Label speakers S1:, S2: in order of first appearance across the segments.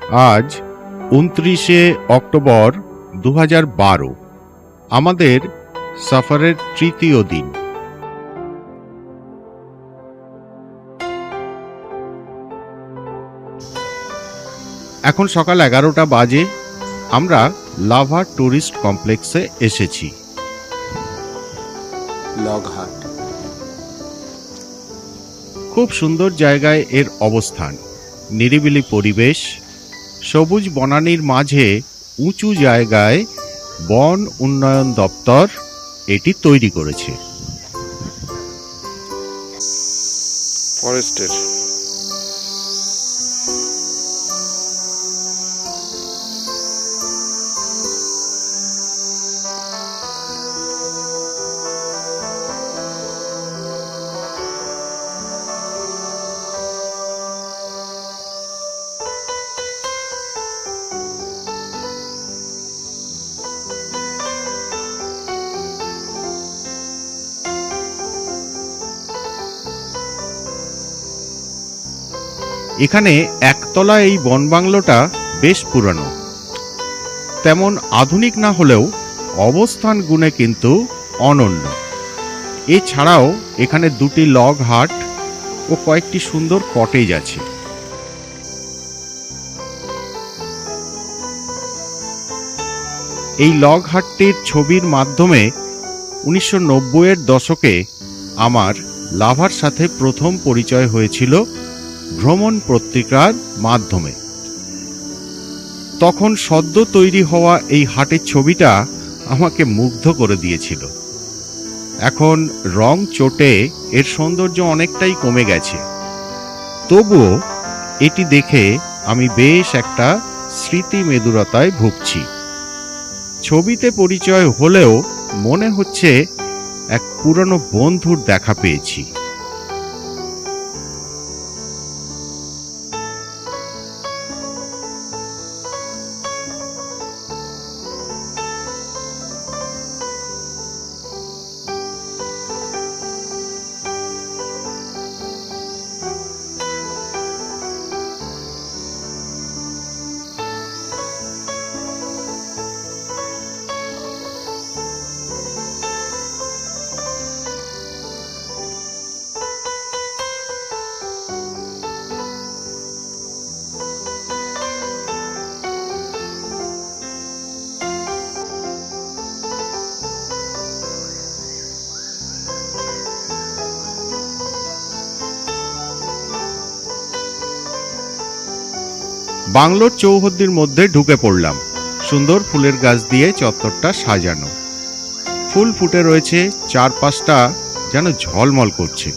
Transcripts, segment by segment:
S1: আজ 29শে অক্টোবর 2012, আমাদের সফরের তৃতীয় দিন। এখন সকাল 11টা বাজে। আমরা লাভা টুরিস্ট কমপ্লেক্সে এসেছি।
S2: লগহাট
S1: খুব সুন্দর জায়গায় এর অবস্থান। নিরিবিলি পরিবেশ, সবুজ বনানীর মাঝে উঁচু জায়গায় বন উন্নয়ন দপ্তর এটি তৈরি করেছে।
S2: ফরেস্টের
S1: এখানে একতলা এই বনবাংলোটা বেশ পুরানো। তেমন আধুনিক না হলেও অবস্থান গুণে কিন্তু অনন্য। এছাড়াও এখানে দুটি লগ হাট ও কয়েকটি সুন্দর কটেজ আছে। এই লগ হাটটির ছবির মাধ্যমে 1990-এর দশকে আমার লাভার সাথে প্রথম পরিচয় হয়েছিল ভ্রমণ পত্রিকার মাধ্যমে। তখন সদ্য তৈরি হওয়া এই হাটের ছবিটা আমাকে মুগ্ধ করে দিয়েছিল। এখন রং চটে এর সৌন্দর্য অনেকটাই কমে গেছে, তবুও এটি দেখে আমি বেশ একটা স্মৃতি মেদুরতায় ভুগছি। ছবিতে পরিচয় হলেও মনে হচ্ছে এক পুরনো বন্ধুর দেখা পেয়েছি। বাংলোর চৌহদ্দির মধ্যে ঢুকে পড়লাম। সুন্দর ফুলের গাছ দিয়ে চত্বরটা সাজানো। ফুল ফুটে রয়েছে, চারপাশটা যেন ঝলমল করছে।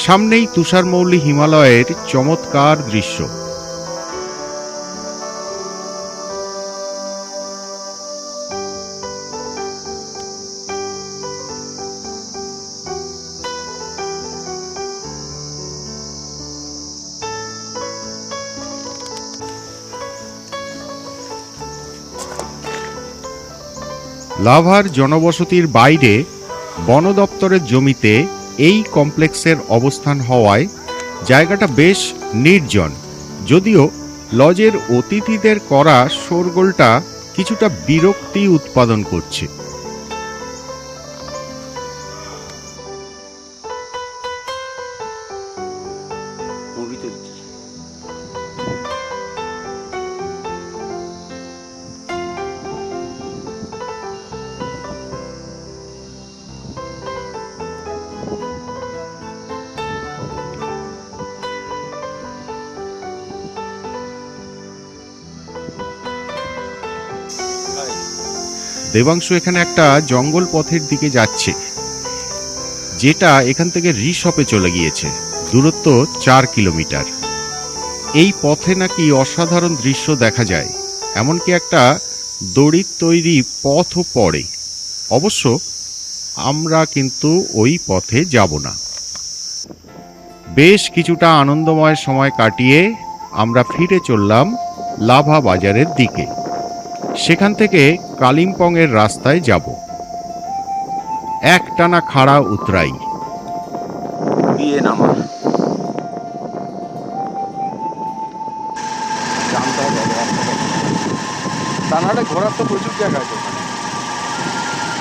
S1: সামনেই তুষারমৌলি হিমালয়ের চমৎকার দৃশ্য। লাভার জনবসতির বাইরে বন দপ্তরের জমিতে এই কমপ্লেক্সের অবস্থান হওয়ায় জায়গাটা বেশ নির্জন। যদিও লজের অতিথিদের করা শোরগোলটা কিছুটা বিরক্তি উৎপাদন করছে। দেবাংশু এখানে একটা জঙ্গল পথের দিকে যাচ্ছে, যেটা এখান থেকে রিসপে চলে গিয়েছে। দূরত্ব 4 কিলোমিটার। এই পথে নাকি অসাধারণ দৃশ্য দেখা যায়, এমনকি একটা দড়ির তৈরি পথও পড়ে। অবশ্য আমরা কিন্তু ওই পথে যাব না। বেশ কিছুটা আনন্দময় সময় কাটিয়ে আমরা ফিরে চললাম লাভা বাজারের দিকে। সেখান থেকে কালিম্পংয়ের রাস্তায় যাব। একটানা খাড়া উতরাই।
S2: দিয়ে নামা তানহাটে ঘোরার তো প্রচুর জায়গা আছে ওখানে।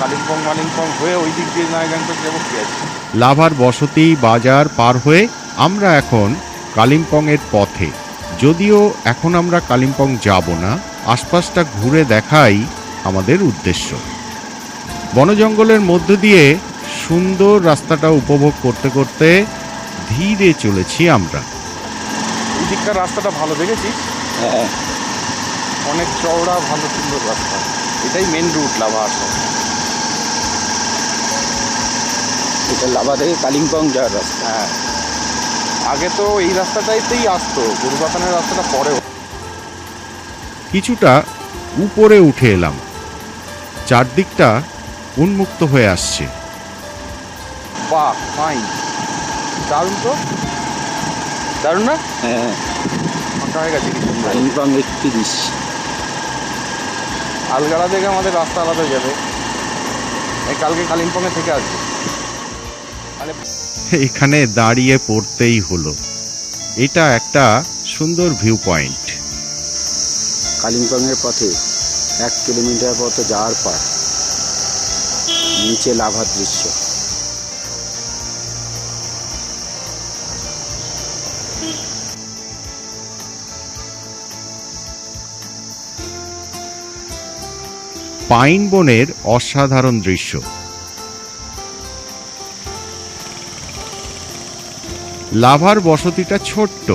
S2: কালিম্পং মালিম্পং হয়ে ওই দিক দিয়ে নারায়ণগঞ্জ যাবো কি আছে।
S1: লাভার বসতি বাজার পার হয়ে আমরা এখন কালিম্পংয়ের পথে। যদিও এখন আমরা কালিম্পং যাব না, আশপাশটা ঘুরে দেখাই আমাদের উদ্দেশ্য। বনজঙ্গলের মধ্য দিয়ে সুন্দর রাস্তাটা উপভোগ করতে করতে ধীরে চলেছি আমরা।
S2: এই দিককার রাস্তাটা ভালো দেখেছিস?
S3: হ্যাঁ,
S2: অনেক চওড়া, ভালো সুন্দর রাস্তা। এটাই মেন রুট লাভা আসার।
S3: এটা লাভা থেকে কালিম্পং যাওয়ার রাস্তা।
S2: হ্যাঁ, আগে তো এই রাস্তাটাইতেই আসতো, গরুবাথানের রাস্তাটা পরে।
S1: কিছুটা উপরে উঠে এলাম। চারদিকটা উন্মুক্ত হয়ে আসছে।
S2: বাহ, ফাইন, দারুণ তো, দারুণ না?
S3: হ্যাঁ,
S2: ফাঁকা হয়ে গেছে কিছু।
S3: কালিম্পং 31।
S2: আলগাড়া থেকে আমাদের রাস্তা আলাদা যাবে। এই কালকে কালিম্পংয়ে থেকে আসবে।
S1: এখানে দাঁড়িয়ে পড়তেই হলো। এটা একটা সুন্দর ভিউ পয়েন্ট।
S3: কালিম্পংয়ের পথে 1 কিলোমিটার পথ যাওয়ার পর নিচে লাভার দৃশ্য।
S1: পাইন বনের অসাধারণ দৃশ্য। লাভার বসতিটা ছোট্ট।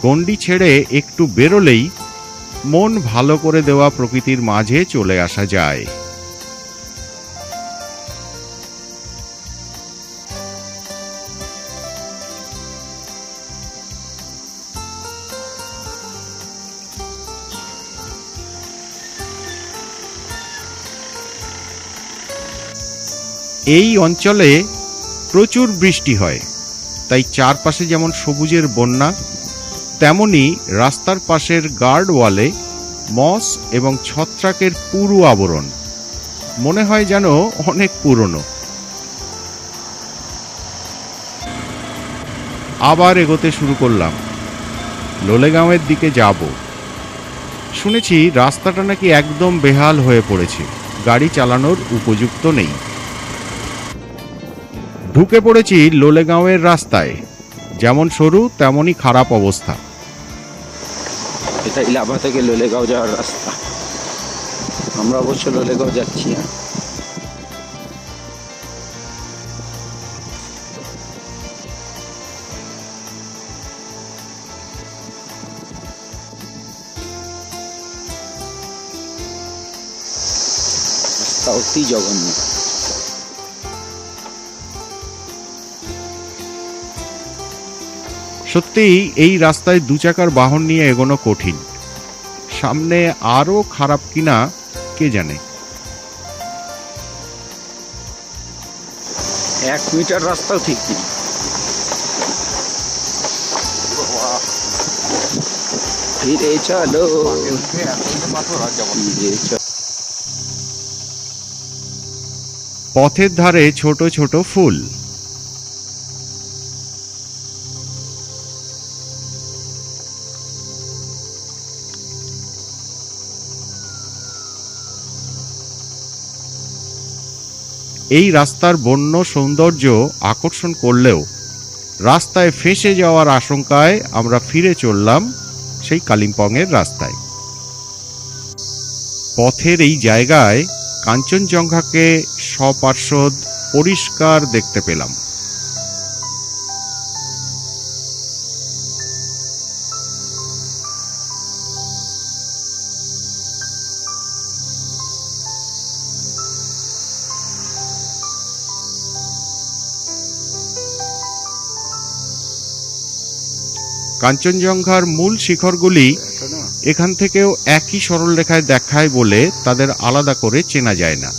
S1: গণ্ডি ছেড়ে একটু বেরোলেই মন ভালো করে দেওয়া প্রকৃতির মাঝে চলে আসা যায়। এই অঞ্চলে প্রচুর বৃষ্টি হয়, তাই চারপাশে যেমন সবুজের বন্যা, তেমনি রাস্তার পাশের গার্ড ওয়ালে মস এবং ছত্রাকের পুরু আবরণ। মনে হয় যেন অনেক পুরনো। আবার এগোতে শুরু করলাম। লোলেগাঁওয়ের দিকে যাব। শুনেছি রাস্তাটা নাকি একদম বেহাল হয়ে পড়েছে, গাড়ি চালানোর উপযুক্ত নেই। ঢুকে পড়েছি লোলেগাঁওয়ের রাস্তায়। যেমন সরু তেমনই খারাপ অবস্থা।
S3: এটাই লাভা থেকে লোলেগাঁও যাওয়ার রাস্তা। আমরা অবশ্য লোলেগাঁও যাচ্ছি না। রাস্তা অতি জঘন্য।
S1: সত্যিই এই রাস্তায় 2 চাকার বাহন নিয়ে এগোনো কঠিন। সামনে আরো খারাপ কিনা কে জানে।
S3: 1 মিটার রাস্তাও ঠিক নেই। ফিরে চলো, ফিরে চলো।
S1: পথের ধারে ছোট ছোট ফুল। এই রাস্তার বন্য সৌন্দর্য আকর্ষণ করলেও রাস্তায় ফেঁসে যাওয়ার আশঙ্কায় আমরা ফিরে চললাম সেই কালিম্পংয়ের রাস্তায়। পথের এই জায়গায় কাঞ্চনজঙ্ঘাকে সপার্শ্বদ পরিষ্কার দেখতে পেলাম। কাঞ্চনজঙ্ঘার মূল শিখরগুলি এখান থেকেও একই সরলরেখায় দেখায় বলে তাদের আলাদা করে চেনা যায় না।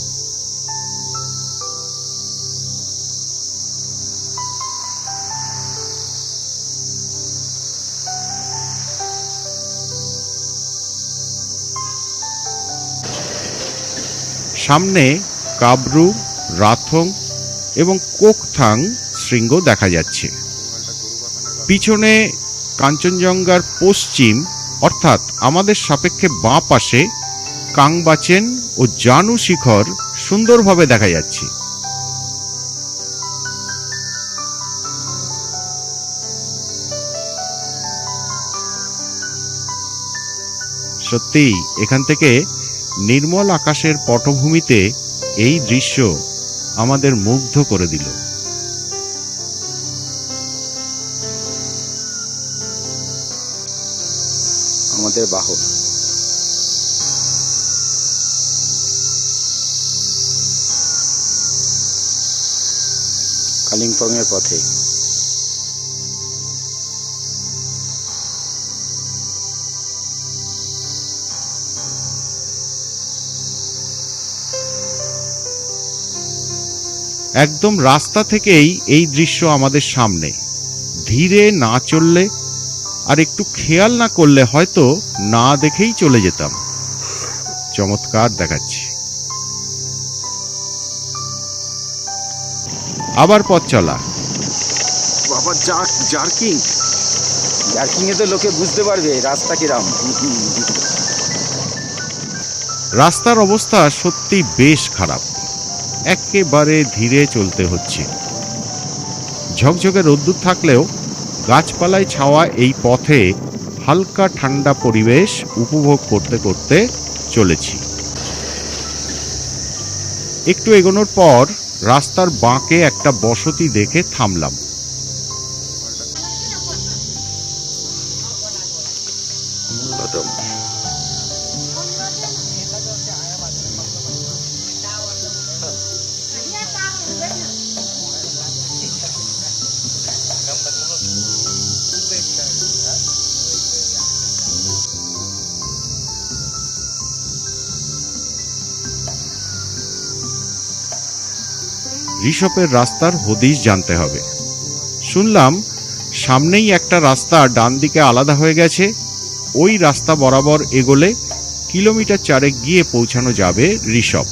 S1: সামনে কাবরু, রাথং এবং কোকথাং শৃঙ্গ দেখা যাচ্ছে। পিছনে কাঞ্চনজঙ্ঘার পশ্চিম অর্থাৎ আমাদের সাপেক্ষে বাঁ পাশে কাংবাচেন ও জানু শিখর সুন্দরভাবে দেখা যাচ্ছে। সত্যিই এখান থেকে নির্মল আকাশের পটভূমিতে এই দৃশ্য আমাদের মুগ্ধ করে দিল।
S3: আমাদের বাহন কালিম্পং এর পথে।
S1: একদম রাস্তা থেকেই এই দৃশ্য আমাদের সামনে। ধীরে না চললে আর একটু খেয়াল না করলে হয়তো না দেখেই চলে যেতাম। চমৎকার দেখাচ্ছে। আবার পথ চলা।
S3: বাবা জার্কিং এ তো লোকে বুঝতে পারবে রাস্তা কিরাম।
S1: রাস্তার অবস্থা সত্যি বেশ খারাপ। একেবারে ধীরে চলতে হচ্ছে। ঝকঝকে রোদ্দুর থাকলেও গাছপালায় ছাওয়া এই পথে হালকা ঠান্ডা পরিবেশ উপভোগ করতে করতে চলেছি। একটু এগোনোর পর রাস্তার বাঁকে একটা বসতি দেখে থামলাম। ঋষভের রাস্তার হদিশ জানতে হবে। শুনলাম সামনেই একটা রাস্তা ডান দিকে আলাদা হয়ে গেছে। ওই রাস্তা বরাবর এগোলে কিলোমিটার 4 গিয়ে পৌঁছানো যাবে ঋষভ।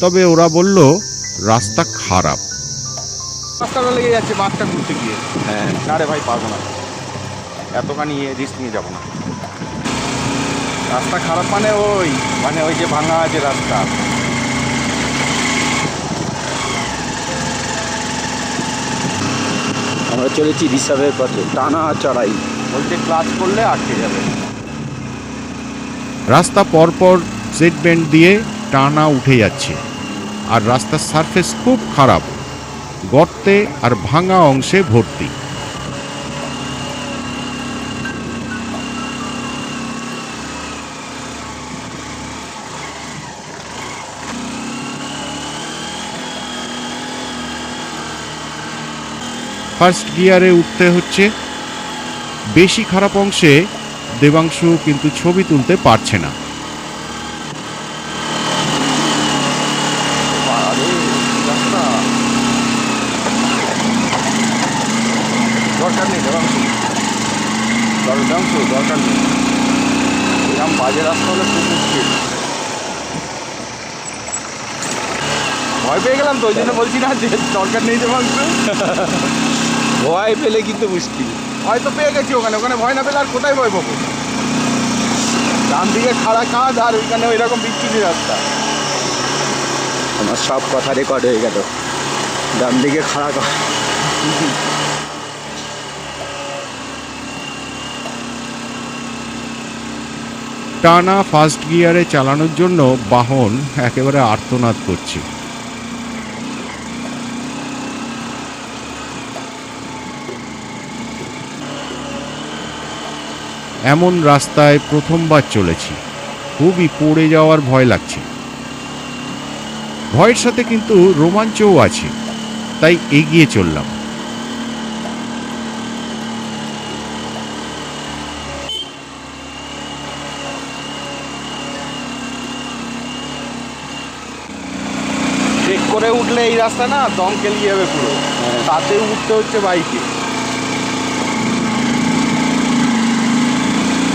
S1: তবে ওরা বলল রাস্তা খারাপ।
S2: রাস্তাটা লেগে যাচ্ছে বাঁকটা ঘুরতে গিয়ে।
S3: হ্যাঁ,
S2: না রে ভাই, পারবো না, এতখানি রিস্ক নিয়ে যাবো না। রাস্তা খারাপ মানে ওই যে ভাঙা আছে রাস্তা।
S3: আমরা চলেছি ঋষভের পথে, টানা চড়াই।
S2: বলছে ক্লাচ করলে আটকে যাবে।
S1: রাস্তা পরপর সেট বেন্ড দিয়ে টানা উঠে যাচ্ছে, আর রাস্তার সারফেস খুব খারাপ, গর্তে আর ভাঙা অংশে ভর্তি। ফার্স্ট গিয়ারে উঠতে হচ্ছে। বেশি খারাপ অংশে দেবাংশু কিন্তু ছবি তুলতে পারছে না।
S2: দরকার নেই দেবাংশু, দরকার নেই। এরকম বাজে রাস্তা হলে খুব মুশকিল। ভয় পেয়ে গেলাম তো, ওই জন্য বলছি না যে দরকার নেই দেবাংশু।
S3: ভয় পেলে কিন্তু মুশকিল।
S2: ভয় তো পেয়ে গেছি ওখানে ভয় না পেলে আর কোথায় ভয় পাবো? ডান দিকে খাড়া কাঁধ আর ওইখানে ওই রকম বিচ্ছিরি রাস্তা।
S3: আমার সব কথা রেকর্ড হয়ে গেল। ডান দিকে খাড়া কাঁধ।
S1: টানা ফার্স্ট গিয়ারে চালানোর জন্য বাহন একেবারে আর্তনাদ করছে। এমন রাস্তায় প্রথমবার চলেছি, খুবই পড়ে যাওয়ার ভয় লাগছে। ভয়ের সাথে কিন্তু রোমাঞ্চও আছে, তাই এগিয়ে চললাম।
S2: করে উঠলে এই রাস্তা না দম কেলিয়ে যাবে পুরো,
S3: হ্যাঁ।
S2: তাতে উঠতে হচ্ছে বাইকে।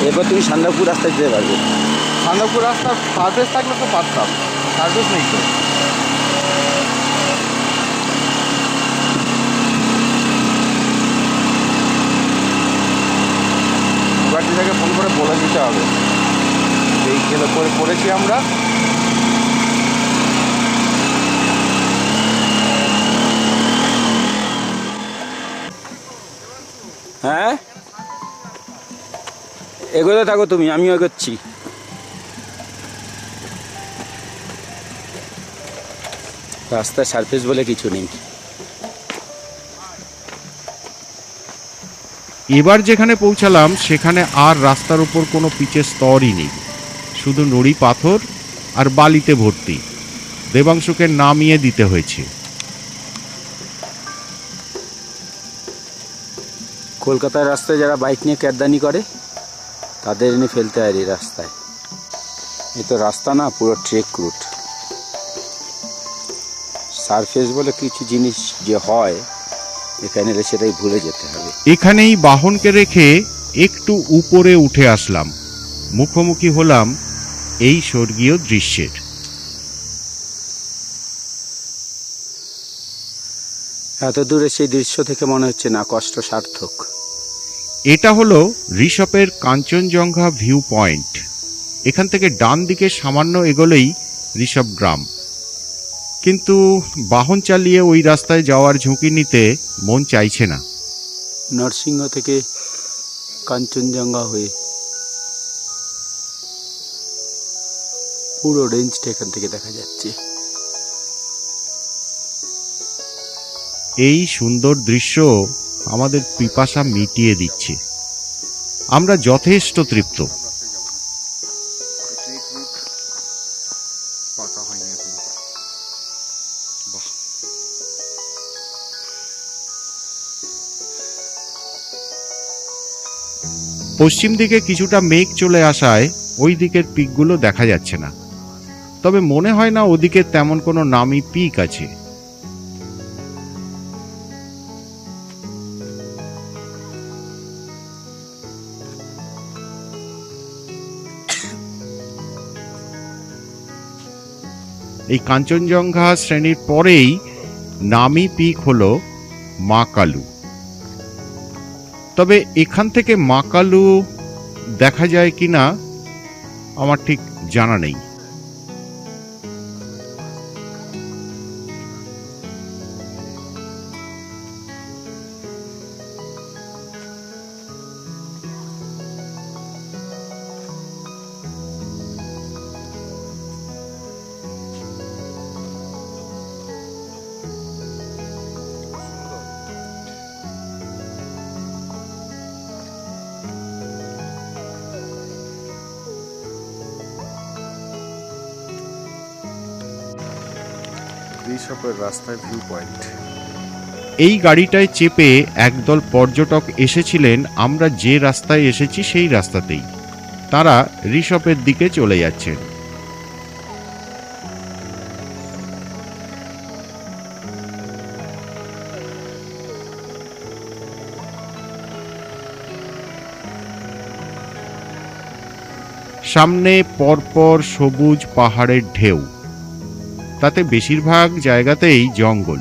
S3: এরপর তুমি সান্দাকপুর রাস্তায় যেতে পারবে।
S2: সান্দাকপুর রাস্তার সার্ভিস থাকলে তো পারতাম, সার্ভিস নেই তো। গুয়াহাটিটাকে ফোন করে বলে দিতে হবে এই খেলে করে পড়েছি আমরা।
S3: হ্যাঁ, এগোতে থাকো তুমি, আমিও এগোচ্ছি। রাস্তার সারফেস বলে কিছু নেই।
S1: এবার যেখানে পৌঁছালাম সেখানে আর রাস্তার উপর কোনো পিচের স্তরই নেই, শুধু নুড়ি পাথর আর বালিতে ভর্তি। দেবাংশুকে নামিয়ে দিতে হয়েছে।
S3: কলকাতার রাস্তায় যারা বাইক নিয়ে ক্যারদানি করে তাদের এনে ফেলতে হয় এই রাস্তায়। এ তো রাস্তা না, পুরো ট্রেক রুট। সারফেস বলে কিছু জিনিস যে হয় এখানে এলে সেটাই ভুলে যেতে হবে।
S1: এখানেই বাহনকে রেখে একটু উপরে উঠে আসলাম, মুখোমুখি হলাম এই স্বর্গীয় দৃশ্যের।
S3: এত দূরে সেই দৃশ্য থেকে মনে হচ্ছে না কষ্ট সার্থক।
S1: এটা হলো ঋষভের কাঞ্চনজঙ্ঘা ভিউ পয়েন্ট। এখান থেকে ডান দিকে সামান্য এগোলেই ঋষভ গ্রাম, কিন্তু বাহন চালিয়ে ওই রাস্তায় যাওয়ার ঝুঁকি নিতে মন চাইছে না।
S3: নরসিংহ থেকে কাঞ্চনজঙ্ঘা হয়ে পুরো রেঞ্জটা এখান থেকে দেখা যাচ্ছে।
S1: এই সুন্দর দৃশ্য আমাদের পিপাসা মিটিয়ে দিচ্ছে। আমরা যথেষ্ট তৃপ্ত।
S2: পাকা হয়নি এখন। বাহ,
S1: পশ্চিম দিকে কিছুটা মেঘ চলে আসায় ওই দিকের পিকগুলো দেখা যাচ্ছে না, তবে মনে হয় না ওদিকে তেমন কোনো নামি পিক আছে। এই কাঞ্চনজঙ্ঘা শ্রেণীর পরেই নামি পিক হলো মা কালু। তবে এখান থেকে মা কালু দেখা যায় কিনা আমার ঠিক জানা নেই।
S2: ঋষভের রাস্তায় ভিউ পয়েন্ট।
S1: এই গাড়িটায় চেপে একদল পর্যটক এসেছিলেন আমরা যে রাস্তায় এসেছি সেই রাস্তাতেই। তারা ঋষভের দিকে চলে যাচ্ছেন। সামনে পরপর সবুজ পাহাড়ের ঢেউ, তাতে বেশিরভাগ জায়গাতেই জঙ্গল।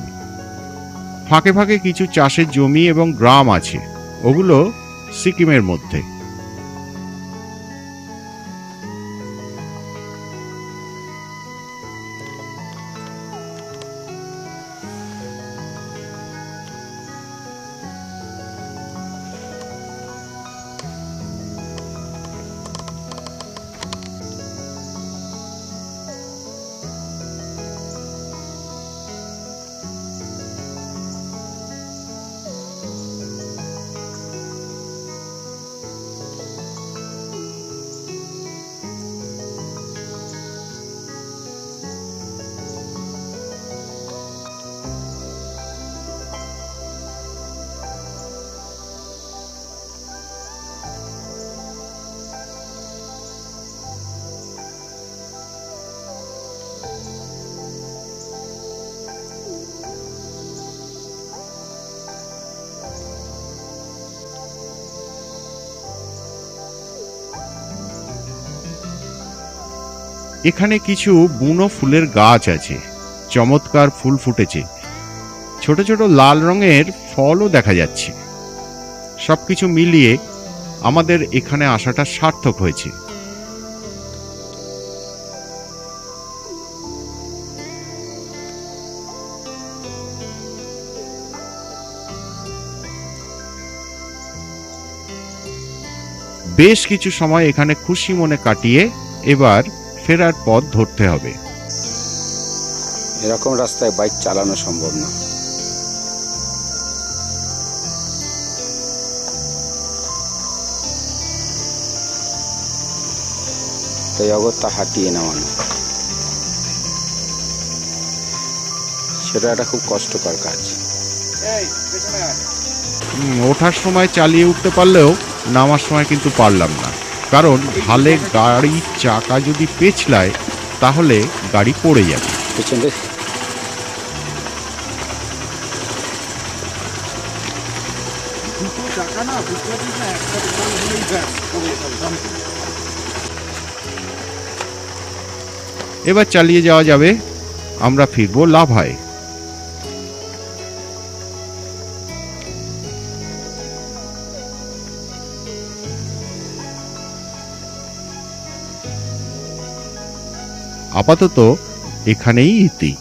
S1: ফাঁকে ফাঁকে কিছু চাষের জমি এবং গ্রাম আছে, ওগুলো সিকিমের মধ্যে। এখানে কিছু বুনো ফুলের গাছ আছে, চমৎকার ফুল ফুটেছে, ছোট ছোট লাল রঙের ফলও দেখা যাচ্ছে। সবকিছু মিলিয়ে আমাদের এখানে আসাটা সার্থক হয়েছে। বেশ কিছু সময় এখানে খুশি মনে কাটিয়ে এবার ফেরার পথ ধরতে হবে।
S3: এরকম রাস্তায় বাইক চালানো সম্ভব না। তাই অগত্যা হাঁটিয়ে নামানো, সেটা একটা খুব কষ্টকর কাজ।
S1: ওঠার সময় চালিয়ে উঠতে পারলেও নামার সময় কিন্তু পারলাম না, কারণ ঢালে গাড়ির চাকা যদি পেছলায় তাহলে গাড়ি পড়ে যাবে।
S3: পেছনে
S1: এবার চালিয়ে যাওয়া যাবে। আমরা ফিরবো লাভায়। আপাতত এখানেই ইতি।